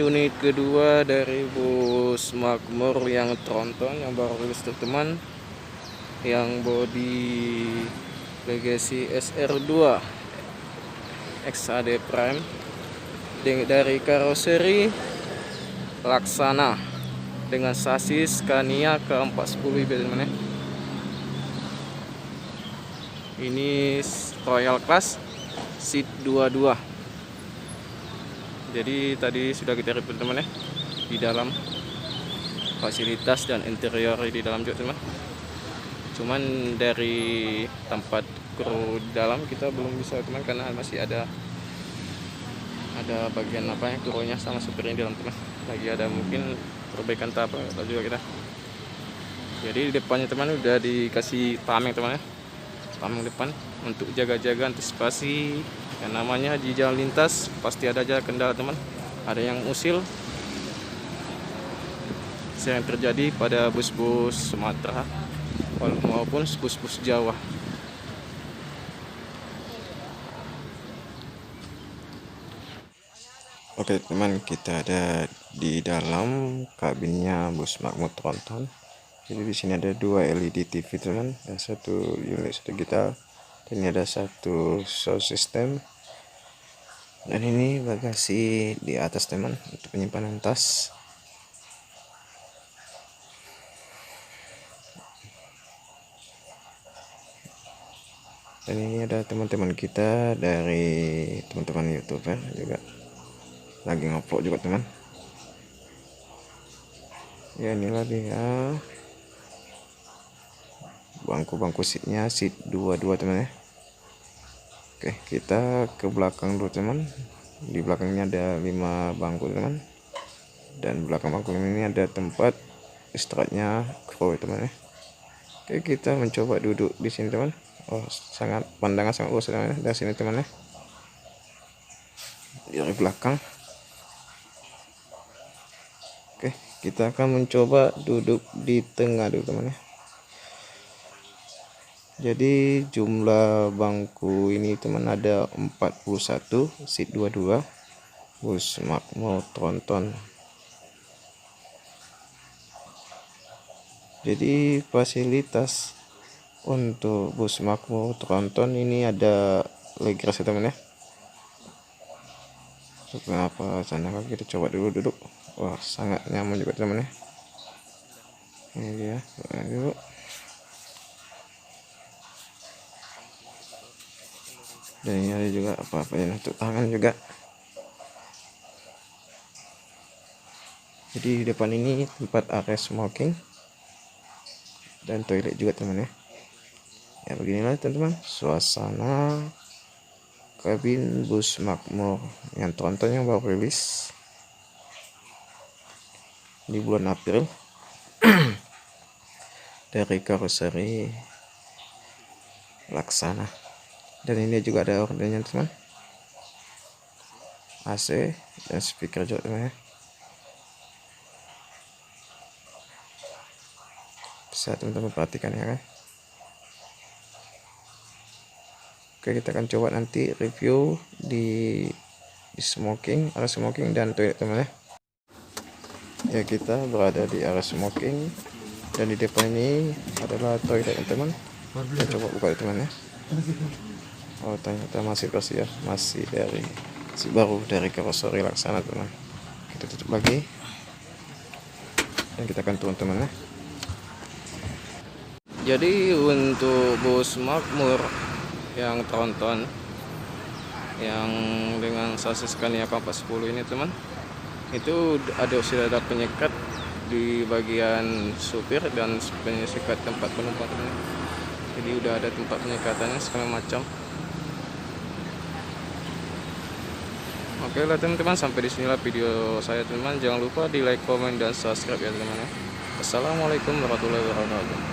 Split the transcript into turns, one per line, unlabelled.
unit kedua dari bus Makmur yang tronton yang baru rilis teman-teman, yang bodi Legacy SR2 XAD Prime dari karoseri Laksana dengan sasis Scania K410 teman-teman. Ini Royal Class seat 22. Jadi tadi sudah kita review teman ya, di dalam fasilitas dan interior di dalam juga teman. Cuman dari tempat kru dalam kita belum bisa teman, karena masih ada bagian apa ya, krunya sama supirnya di dalam teman. Lagi ada mungkin perbaikan tahap atau juga kita. Jadi di depannya teman udah dikasih tameng teman ya, tameng depan untuk jaga-jaga antisipasi. Yang namanya di jalan lintas pasti ada aja kendala teman, ada yang usil, sering terjadi pada bus-bus Sumatera maupun bus-bus Jawa.
Oke teman, kita ada di dalam kabinnya bus Makmur tronton. Jadi di sini ada dua LED TV teman, ada satu unit satu digital, dan ini ada satu sound system. Dan ini bagasi di atas teman untuk penyimpanan tas. Dan ini ada teman-teman kita dari teman-teman YouTuber juga lagi ngupload juga teman. Ya inilah dia bangku seatnya, seat 22 teman ya. Oke, kita ke belakang dulu teman. Di belakangnya ada 5 bangku teman, dan belakang bangku ini ada tempat istirahatnya kru teman ya. Oke, kita mencoba duduk di sini teman. Oh, pandangan sangat luas teman ya dari sini teman ya, dari belakang. Oke, kita akan mencoba duduk di tengah dulu teman ya. Jadi jumlah bangku ini teman ada 41, seat 22, bus Makmur tronton. Jadi fasilitas untuk bus Makmur tronton ini ada leg rest ya teman ya. Kenapa sana, kita coba dulu duduk. Wah, sangat nyaman juga teman ya. Ini dia dulu. Dan ini ada juga apa-apa ya untuk tangan juga. Jadi di depan ini tempat area smoking dan toilet juga teman ya. Ya beginilah teman-teman suasana kabin bus Makmur yang tronton yang baru rilis di bulan April dari karoseri Laksana. Dan ini juga ada ordernya teman, AC dan speaker juga teman ya. Bisa teman-teman perhatikan ya kan. Oke, kita akan coba nanti review di smoking, area smoking dan toilet teman ya. Ya, kita berada di area smoking dan di depan ini adalah toilet teman. Kita coba buka teman ya. Oh, ternyata masih bersih ya, masih baru dari karoseri Laksana teman. Kita tutup lagi dan kita akan turun teman ya.
Jadi untuk bus Makmur yang tronton yang dengan sasis Scania K410 ini teman, itu sudah ada penyekat di bagian supir dan penyekat tempat penumpang teman. Jadi udah ada tempat penyekatannya segala macam. Oke lah teman-teman, sampai di sinilah video saya teman. Jangan lupa di like, komen, dan subscribe ya teman-teman. Assalamualaikum warahmatullahi wabarakatuh.